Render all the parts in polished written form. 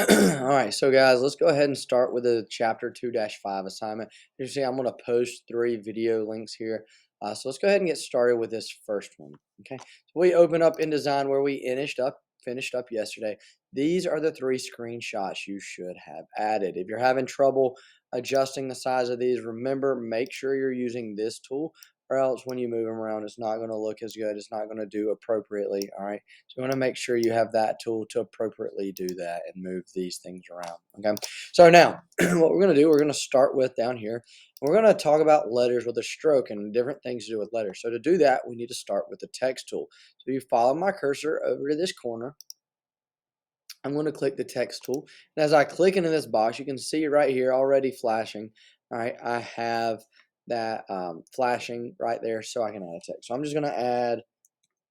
All right, so guys, let's go ahead and start with the chapter 2-5 assignment. You see, I'm going to post 3 video links here. So let's go ahead and get started with this first one. Okay, so we open up InDesign where we finished up yesterday. These are the 3 screenshots you should have added. If you're having trouble adjusting the size of these, remember, make sure you're using this tool, or else when you move them around, it's not going to look as good. It's not going to do appropriately. All right. So you want to make sure you have that tool to appropriately do that and move these things around. Okay. So now what we're going to do, we're going to start with down here. We're going to talk about letters with a stroke and different things to do with letters. So to do that, we need to start with the text tool. So you follow my cursor over to this corner. I'm going to click the text tool. And as I click into this box, you can see right here already flashing. All right. I have that flashing right there so I can add a text. So I'm just going to add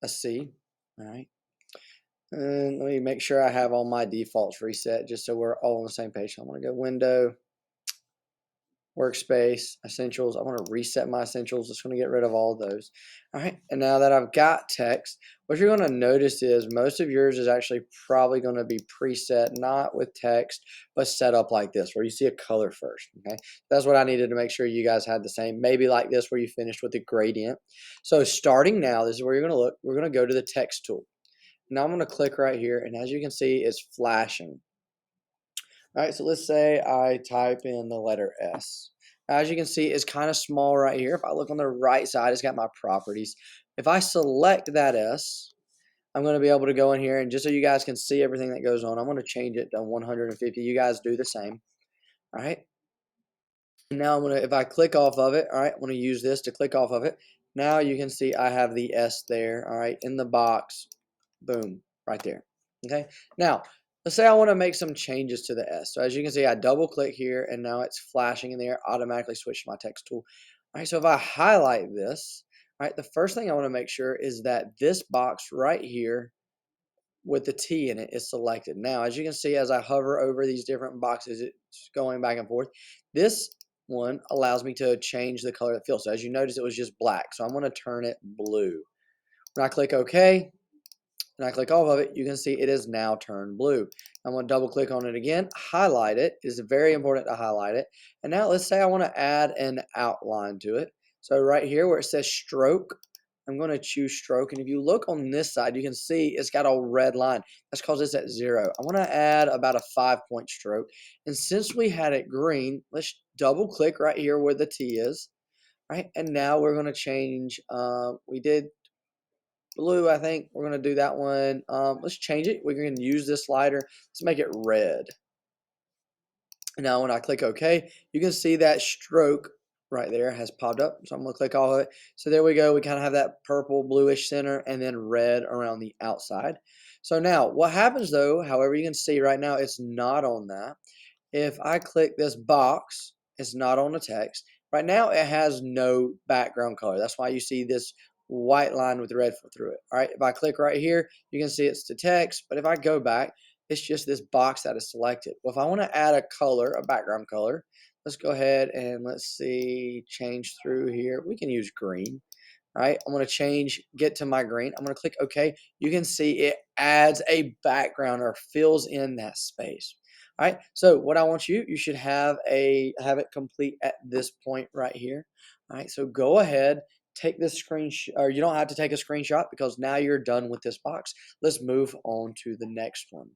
a C. All right. And let me make sure I have all my defaults reset just so we're all on the same page. So I'm going to go Window, Workspace, Essentials. I want to reset my Essentials. Just going to get rid of all of those. All right. And now that I've got text, what you're going to notice is most of yours is actually probably going to be preset, not with text, but set up like this, where you see a color first. Okay. That's what I needed to make sure you guys had the same. Maybe like this, where you finished with the gradient. So starting now, this is where you're going to look. We're going to go to the text tool. Now I'm going to click right here, and as you can see, it's flashing. All right, so let's say I type in the letter S. Now, as you can see, it's kind of small right here. If I look on the right side, it's got my properties. If I select that S, I'm going to be able to go in here, and just so you guys can see everything that goes on, I'm going to change it to 150. You guys do the same. All right. Now I'm going to, if I click off of it, all right, I'm going to use this to click off of it. Now you can see I have the S there, all right, in the box. Boom, right there. Okay. Now, let's say I want to make some changes to the S. So as you can see, I double click here and now it's flashing in there, automatically switch to my text tool. All right. So if I highlight this, all right, the first thing I want to make sure is that this box right here with the T in it is selected. Now, as you can see, as I hover over these different boxes, it's going back and forth. This one allows me to change the color of the fill. So as you notice, it was just black. So I'm going to turn it blue. When I click OK, and I click off of it, you can see it is now turned blue. I'm going to double click on it again, highlight it. It is very important to highlight it. And now let's say I want to add an outline to it. So right here where it says stroke, I'm going to choose stroke. And if you look on this side, you can see it's got a red line. That's because it's at 0. I want to add about a 5-point stroke. And since we had it green, let's double click right here where the T is. Right, and now we're going to change, we did blue, I think we're going to do that one. Let's change it. We're going to use this slider. Let's make it red. And now when I click OK, you can see that stroke right there has popped up. So I'm going to click off of it. So there we go. We kind of have that purple bluish center and then red around the outside. So now what happens though, however you can see right now, it's not on that. If I click this box, it's not on the text. Right now, it has no background color. That's why you see this white line with red through it. All right, if I click right here, you can see it's the text. But if I go back, it's just this box that is selected. Well, if I want to add a color, a background color, let's go ahead and let's see, change through here. We can use green. All right, I'm going to change, get to my green. I'm going to click OK. You can see it adds a background or fills in that space. All right, so what I want you should have it complete at this point right here. All right, so go ahead, take this screenshot, or you don't have to take a screenshot because now you're done with this box. Let's move on to the next one.